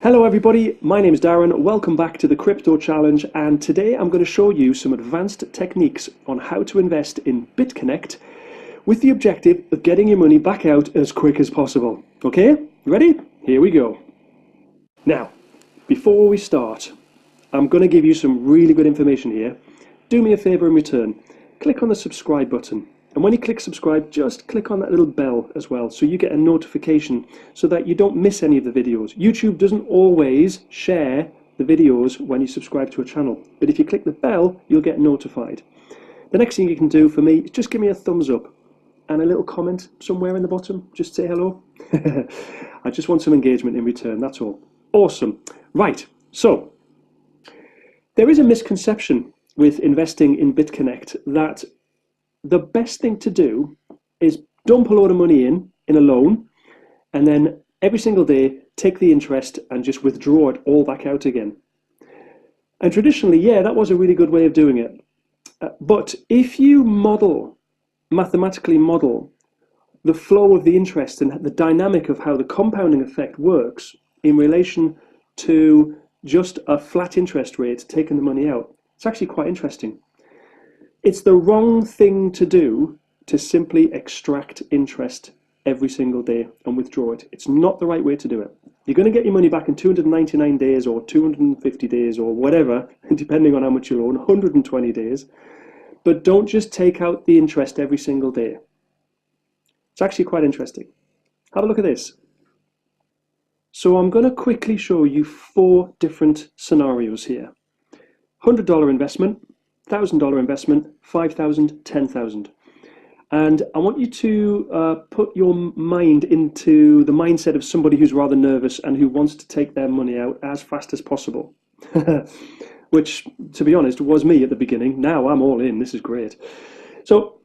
Hello everybody, my name is Darren. Welcome back to the Crypto Challenge, and today I'm going to show you some advanced techniques on how to invest in BitConnect with the objective of getting your money back out as quick as possible. Okay, you ready? Here we go. Now, before we start, I'm going to give you some really good information here. Do me a favor in return. Click on the subscribe button. And when you click subscribe, just click on that little bell as well, so you get a notification so that you don't miss any of the videos. YouTube doesn't always share the videos when you subscribe to a channel, but if you click the bell, you'll get notified. The next thing you can do for me is just give me a thumbs up and a little comment somewhere in the bottom. Just say hello. I just want some engagement in return, that's all. Awesome. Right, so there is a misconception with investing in BitConnect that the best thing to do is dump a load of money in a loan, and then every single day take the interest and just withdraw it all back out again. And traditionally, yeah, that was a really good way of doing it. But if you mathematically model the flow of the interest and the dynamic of how the compounding effect works in relation to just a flat interest rate taking the money out, it's actually quite interesting. It's the wrong thing to do to simply extract interest every single day and withdraw it. It's not the right way to do it. You're going to get your money back in 299 days or 250 days or whatever, depending on how much you own, 120 days. But don't just take out the interest every single day. It's actually quite interesting. Have a look at this. So I'm going to quickly show you 4 different scenarios here. $100 investment, $1,000 investment, 5,000, 10,000. And I want you to put your mind into the mindset of somebody who's rather nervous and who wants to take their money out as fast as possible. Which, to be honest, was me at the beginning. Now I'm all in. This is great. So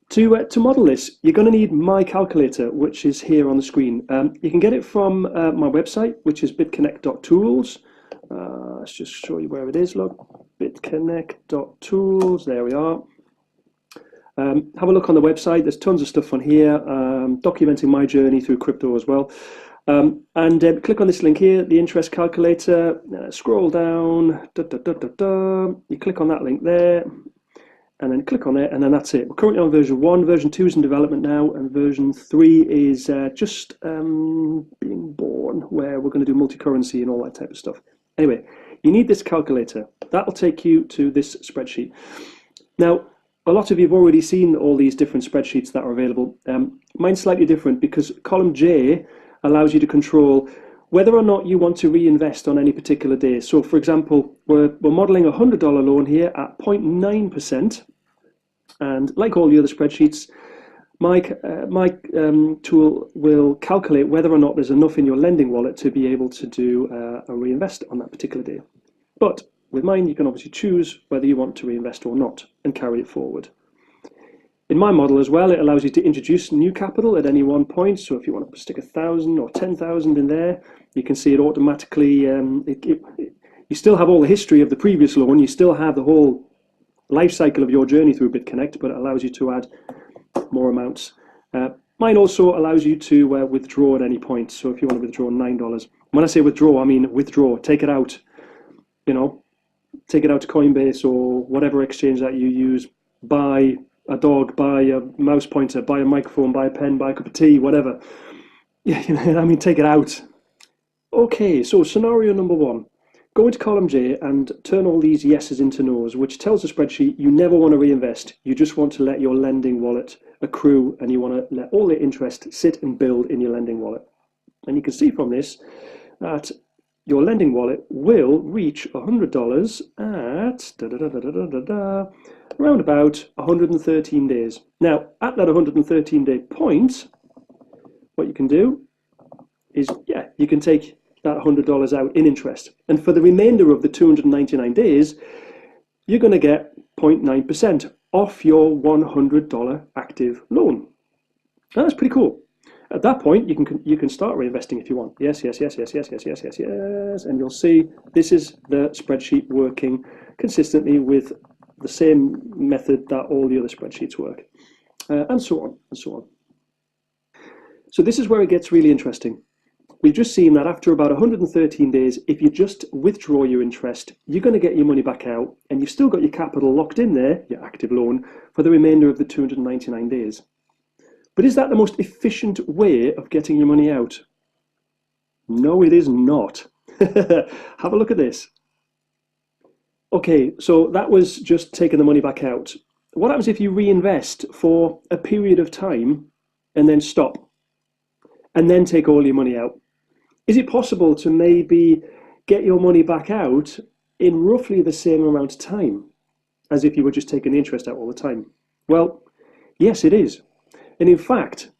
to model this, you're going to need my calculator, which is here on the screen. You can get it from my website, which is bitconnect.tools. Let's just show you where it is. Look, bitconnect.tools. There we are. Have a look on the website. There's tons of stuff on here, documenting my journey through crypto as well. And click on this link here, the interest calculator. Scroll down. You click on that link there, and then click on it, and then that's it. We're currently on version 1. Version 2 is in development now, and version 3 is just being born, where we're going to do multi-currency and all that type of stuff. Anyway, you need this calculator. That'll take you to this spreadsheet. Now, a lot of you have already seen all these different spreadsheets that are available. Mine's slightly different because column J allows you to control whether or not you want to reinvest on any particular day. So, for example, we're modeling a $100 loan here at 0.9%. And like all the other spreadsheets, my tool will calculate whether or not there's enough in your lending wallet to be able to do a reinvest on that particular day. But with mine, you can obviously choose whether you want to reinvest or not and carry it forward. In my model as well, it allows you to introduce new capital at any one point. So if you want to stick 1,000 or 10,000 in there, you can see it automatically. You still have all the history of the previous loan. You still have the whole life cycle of your journey through BitConnect, but it allows you to add more amounts. Mine also allows you to withdraw at any point. So if you want to withdraw $9, when I say withdraw, I mean withdraw, take it out, take it out to Coinbase or whatever exchange that you use, buy a dog, buy a mouse pointer, buy a microphone, buy a pen, buy a cup of tea, whatever. Yeah, take it out. Okay, so scenario number 1. Go into column J and turn all these yeses into nos, which tells the spreadsheet you never want to reinvest. You just want to let your lending wallet accrue, and you want to let all the interest sit and build in your lending wallet. And you can see from this that your lending wallet will reach $100 at around about 113 days. Now, at that 113-day point, what you can do is, you can take that $100 out in interest. And for the remainder of the 299 days, you're going to get 0.9% off your $100 active loan. Now, that's pretty cool. At that point, you can start reinvesting if you want. Yes, and you'll see this is the spreadsheet working consistently with the same method that all the other spreadsheets work, and so on and so on. So this is where it gets really interesting. we've just seen that after about 113 days, if you just withdraw your interest, you're going to get your money back out, and you've still got your capital locked in there, your active loan, for the remainder of the 299 days. But is that the most efficient way of getting your money out? No, it is not. Have a look at this. Okay, so that was just taking the money back out. What happens if you reinvest for a period of time and then stop and then take all your money out? Is it possible to maybe get your money back out in roughly the same amount of time as if you were just taking the interest out all the time? Well, yes, it is. And in fact,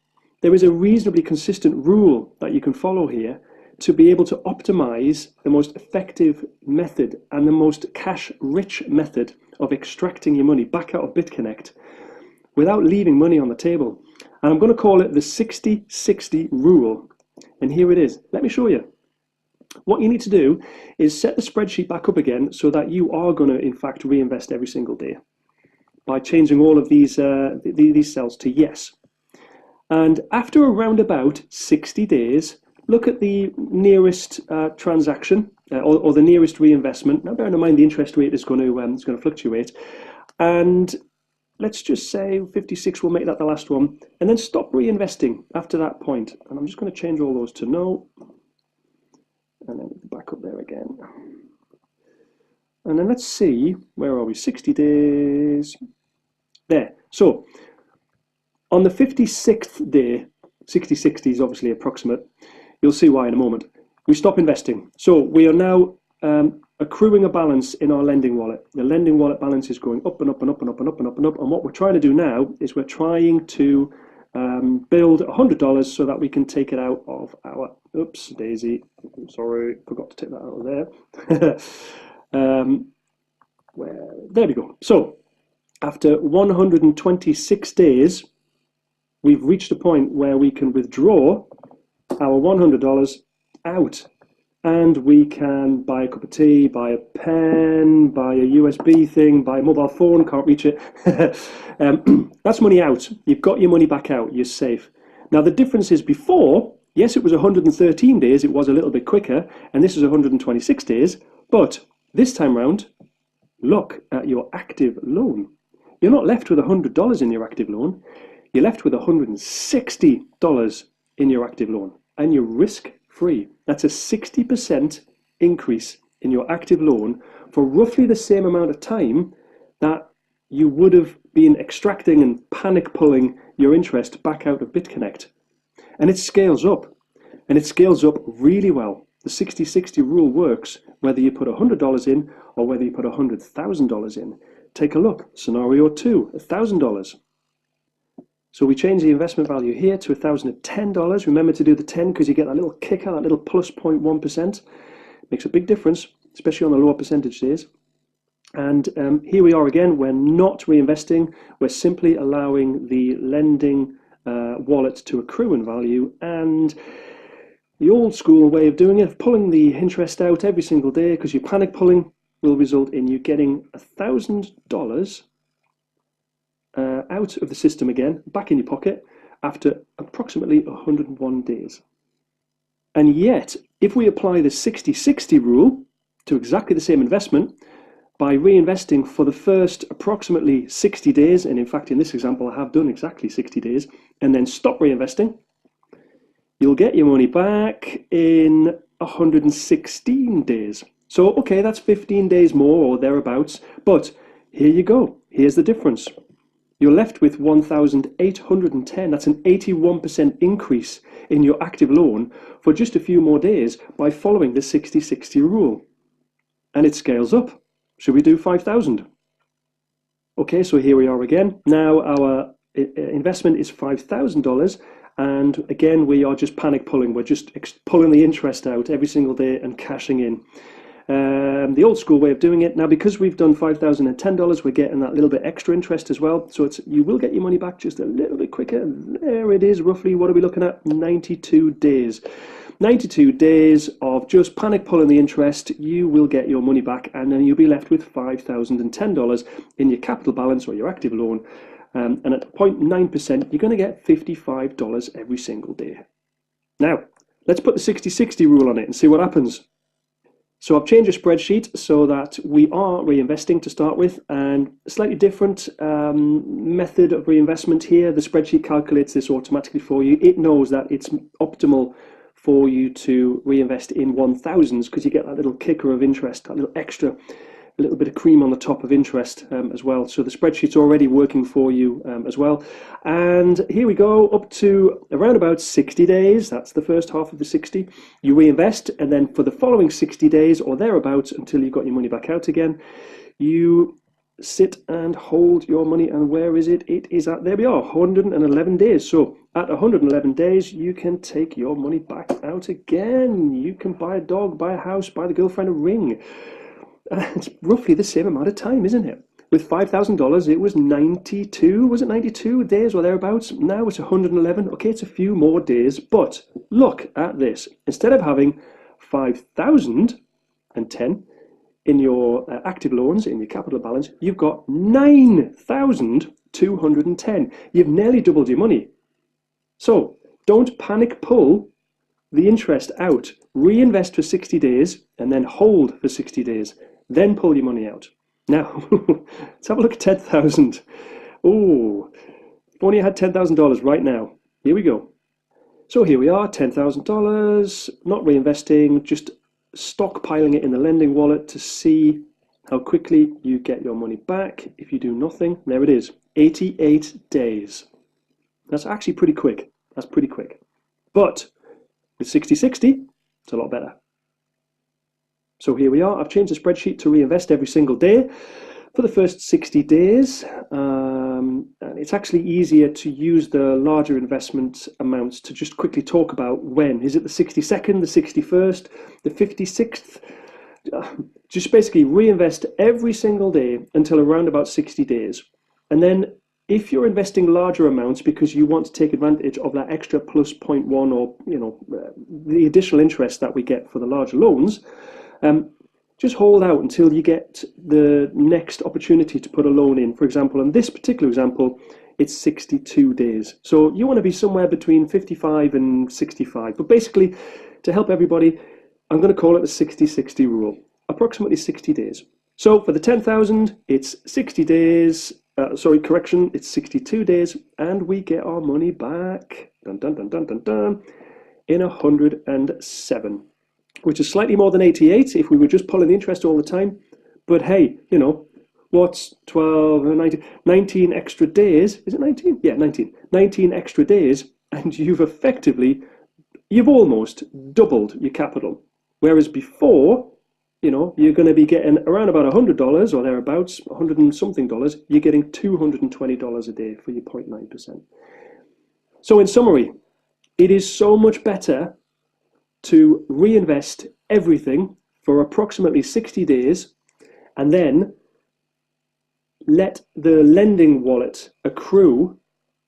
there is a reasonably consistent rule that you can follow here to be able to optimize the most effective method and the most cash-rich method of extracting your money back out of BitConnect without leaving money on the table. And I'm going to call it the 60-60 rule. And here it is. Let me show you. What you need to do is set the spreadsheet back up again so that you are going to, in fact, reinvest every single day by changing all of these cells to yes. And after around about 60 days, look at the nearest transaction or the nearest reinvestment. Now, bearing in mind the interest rate is going to fluctuate, and let's just say 56 will make that the last one, and then stop reinvesting after that point. And I'm just going to change all those to no, and then back up there again. And then let's see, where are we? 60 days. There. So on the 56th day, 60-60 is obviously approximate. You'll see why in a moment. We stop investing. So we are now accruing a balance in our lending wallet. The lending wallet balance is going up and up and up and up and up and up and up. And what we're trying to do now is we're trying to build $100 so that we can take it out of our, oops, daisy, I'm sorry, forgot to take that out of there. There we go. So after 126 days, we've reached a point where we can withdraw our $100 out, and we can buy a cup of tea, buy a pen, buy a USB thing, buy a mobile phone, can't reach it. That's money out. You've got your money back out, you're safe. Now the difference is before, yes, it was 113 days, it was a little bit quicker, and this is 126 days, but this time round, look at your active loan. You're not left with $100 in your active loan, you're left with $160 in your active loan, and you're risk-free. That's a 60% increase in your active loan for roughly the same amount of time that you would have been extracting and panic pulling your interest back out of BitConnect. And it scales up, and it scales up really well. The 60-60 rule works whether you put $100 in or whether you put $100,000 in. Take a look. Scenario 2, $1,000. So we change the investment value here to $1,010. Remember to do the 10 because you get that little kicker, that little plus 0.1%. Makes a big difference, especially on the lower percentage days. And here we are again. We're not reinvesting. We're simply allowing the lending wallet to accrue in value. And the old school way of doing it, pulling the interest out every single day because you're panic pulling, will result in you getting $1,000 out of the system again, back in your pocket, after approximately 101 days. And yet, if we apply the 60-60 rule to exactly the same investment, by reinvesting for the first approximately 60 days, and in fact in this example I have done exactly 60 days, and then stop reinvesting, you'll get your money back in 116 days. So okay, that's 15 days more or thereabouts, but here you go, here's the difference. You're left with 1,810. That's an 81% increase in your active loan for just a few more days by following the 60-60 rule. And it scales up. Should we do 5,000? Okay, so here we are again. Now our investment is $5,000. And again, we are just panic pulling. We're just pulling the interest out every single day and cashing in. The old school way of doing it. Now, because we've done $5,010, we're getting that little bit extra interest as well. So you will get your money back just a little bit quicker. There it is, roughly. What are we looking at? 92 days. 92 days of just panic pulling the interest. You will get your money back, and then you'll be left with $5,010 in your capital balance or your active loan. And at 0.9%, you're going to get $55 every single day. Now, Let's put the 60-60 rule on it and see what happens. So I've changed the spreadsheet so that we are reinvesting to start with, and a slightly different method of reinvestment here. The spreadsheet calculates this automatically for you. It knows that it's optimal for you to reinvest in 1000s because you get that little kicker of interest, that little extra, a little bit of cream on the top of interest as well. So the spreadsheet's already working for you as well. And here we go, up to around about 60 days. That's the first half of the 60. You reinvest, and then for the following 60 days or thereabouts until you've got your money back out again, you sit and hold your money. And where is it? It is at, there we are, 111 days. So at 111 days, you can take your money back out again. You can buy a dog, buy a house, buy the girlfriend a ring. It's roughly the same amount of time, isn't it? With $5,000, it was 92, was it 92 days or thereabouts? Now it's 111. Okay, it's a few more days, but look at this. Instead of having 5,010 in your active loans, in your capital balance, you've got 9,210. You've nearly doubled your money. So don't panic pull the interest out. Reinvest for 60 days and then hold for 60 days. Then pull your money out. Now, let's have a look at 10,000. Oh, if only I had $10,000 right now. Here we go. So here we are, $10,000, not reinvesting, just stockpiling it in the lending wallet to see how quickly you get your money back. If you do nothing, there it is, 88 days. That's actually pretty quick. That's pretty quick. But with 60-60, it's a lot better. So here we are. I've changed the spreadsheet to reinvest every single day for the first 60 days. And it's actually easier to use the larger investment amounts to just quickly talk about when. Is it the 62nd, the 61st, the 56th? Just basically reinvest every single day until around about 60 days. And then if you're investing larger amounts because you want to take advantage of that extra plus 0.1 or the additional interest that we get for the larger loans, just hold out until you get the next opportunity to put a loan in. For example, in this particular example, it's 62 days. So you want to be somewhere between 55 and 65. But basically, to help everybody, I'm going to call it the 60-60 rule, approximately 60 days. So for the 10,000, it's 60 days. It's 62 days, and we get our money back, dun, dun, dun, dun, dun, dun, in 107. Which is slightly more than 88 if we were just pulling the interest all the time. But hey, what's 12, 19 extra days? Is it 19? Yeah, 19. 19 extra days, and you've almost doubled your capital. Whereas before, you're going to be getting around about $100 or thereabouts, 100 and something dollars. You're getting $220 a day for your 0.9%. So in summary, it is so much better to reinvest everything for approximately 60 days and then let the lending wallet accrue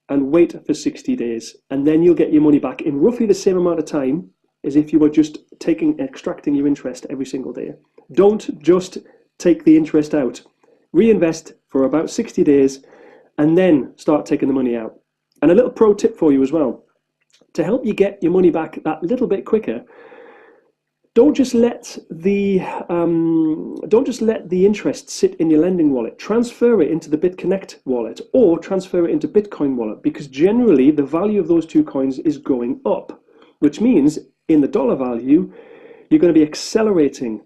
and wait for 60 days. And then you'll get your money back in roughly the same amount of time as if you were just extracting your interest every single day. Don't just take the interest out. Reinvest for about 60 days and then start taking the money out. And a little pro tip for you as well. To help you get your money back that little bit quicker, don't just let the interest sit in your lending wallet. Transfer it into the BitConnect wallet or transfer it into Bitcoin wallet, because generally the value of those two coins is going up, which means in the dollar value, you're going to be accelerating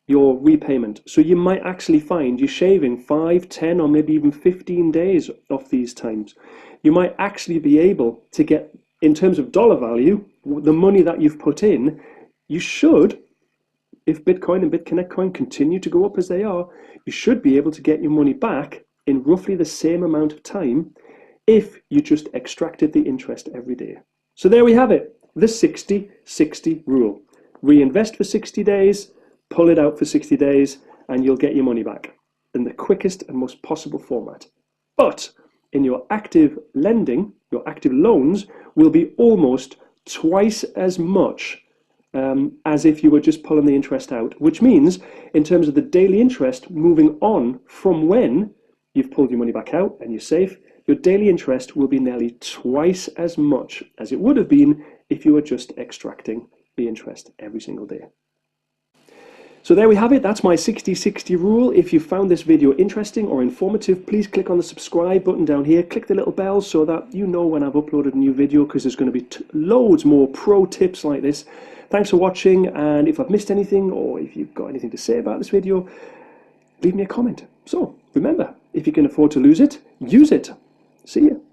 your repayment. So you might actually find you're shaving 5, 10, or maybe even 15 days off these times. You might actually be able to get, in terms of dollar value, the money that you've put in, you should, if Bitcoin and BitConnect coin continue to go up as they are, you should be able to get your money back in roughly the same amount of time if you just extracted the interest every day. So there we have it, the 60-60 rule. Reinvest for 60 days, pull it out for 60 days, and you'll get your money back in the quickest and most possible format. But in your active lending, your active loans will be almost twice as much as if you were just pulling the interest out, which means in terms of the daily interest moving on from when you've pulled your money back out and you're safe, your daily interest will be nearly twice as much as it would have been if you were just extracting interest every single day. So there we have it. That's my 60-60 rule. If you found this video interesting or informative, please click on the subscribe button down here. Click the little bell so that you know when I've uploaded a new video, because there's going to be loads more pro tips like this. Thanks for watching, and if I've missed anything or if you've got anything to say about this video, leave me a comment. So remember, if you can afford to lose it, use it. See you.